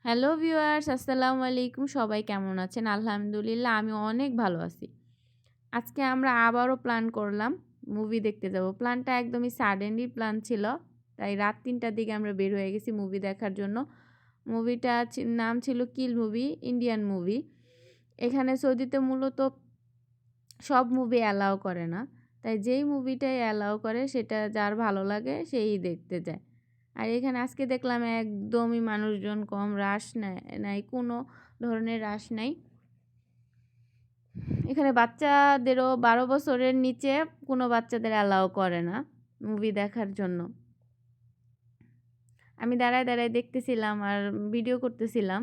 Hello viewers, আসসালামু আলাইকুম। সবাই কেমন আছেন? আলহামদুলিল্লাহ আমি অনেক ভালো আছি। আজকে আমরা আবারও প্ল্যান করলাম মুভি দেখতে যাব। প্ল্যানটা একদমই সাডেনলি প্ল্যান ছিল। তাই রাত ৩টার দিকে আমরা বের হয়ে গেছি মুভি দেখার জন্য। মুভিটা নাম ছিল কিল মুভি, ইন্ডিয়ান মুভি। এখানে সৌদিতে মূলত সব মুভি অ্যালাও করে না। তাই যেই মুভিটাই অ্যালাও করে সেটা যার ভালো লাগে সেই দেখতে যায়। আর এখানে আজকে দেখলাম একদমই মানুষজন কম, রাশ নাই, কোনো ধরনের রাশ নাই। এখানে বাচ্চাদেরও ১২ বছরের নিচে কোনো বাচ্চাদের অ্যালাও করে না মুভি দেখার জন্য। আমি দাঁড়ায় দাঁড়ায় দেখতেছিলাম আর ভিডিও করতেছিলাম।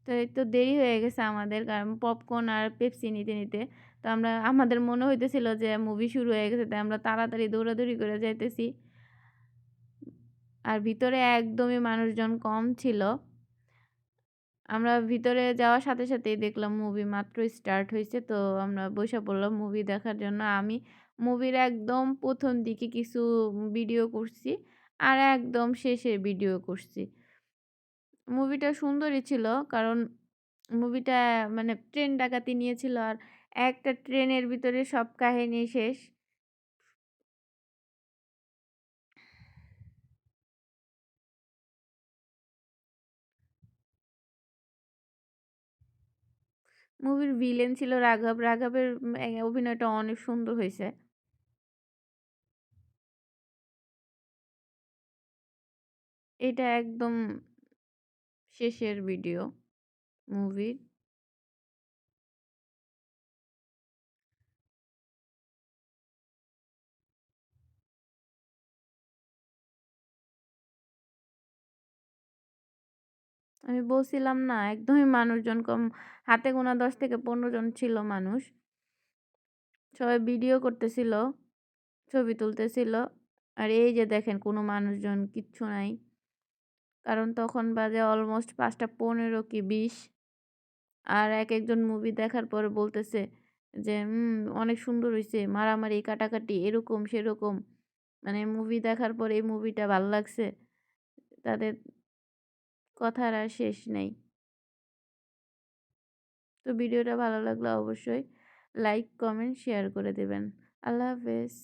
তো এই তো দেরি হয়ে গেছে আমাদের, কারণ পপকর্ন আর পেপসি নিতে নিতে তো আমাদের মনে হইতেছিল যে মুভি শুরু হয়ে গেছে, তাই আমরা তাড়াতাড়ি দৌড়াদৌড়ি করে যাইতেছি। আর ভিতরে একদমই মানুষজন কম ছিল। আমরা ভিতরে যাওয়ার সাথে সাথেই দেখলাম মুভি মাত্র স্টার্ট হয়েছে, তো আমরা বসে পড়লাম মুভি দেখার জন্য। আমি মুভির একদম প্রথম দিকে কিছু ভিডিও করছি আর একদম শেষে ভিডিও করছি। মুভিটা সুন্দরই ছিল, কারণ মুভিটা মানে ট্রেন ডাকাতি নিয়েছিল আর একটা ট্রেনের ভিতরে সব কাহিনী শেষ। মুভির ভিলেন ছিল রাঘব। রাঘবের অভিনয়টা অনেক সুন্দর হয়েছে। এটা একদম শেষের ভিডিও মুভির। আমি বলছিলাম না, একদমই মানুষজন কম। হাতে গোনা ১০ থেকে ১৫ জন ছিল মানুষ। সবাই ভিডিও করতেছিল, ছবি তুলতেছিল। আর এই যে দেখেন কোনো মানুষজন কিচ্ছু নাই। কারণ তখন বাজে অলমোস্ট ৫টা ১৫ কি ২০। আর একজন মুভি দেখার পরে বলতেছে যে অনেক সুন্দর হইছে, মারামারি, কাটাকাটি, এরকম সেরকম। মানে মুভি দেখার পরে এই মুভিটা ভাল লাগছে। তাদের কথার আর শেষ নেই। তো ভিডিওটা ভালো লাগলে অবশ্যই লাইক, কমেন্ট, শেয়ার করে দেবেন। আল্লাহ হাফেজ।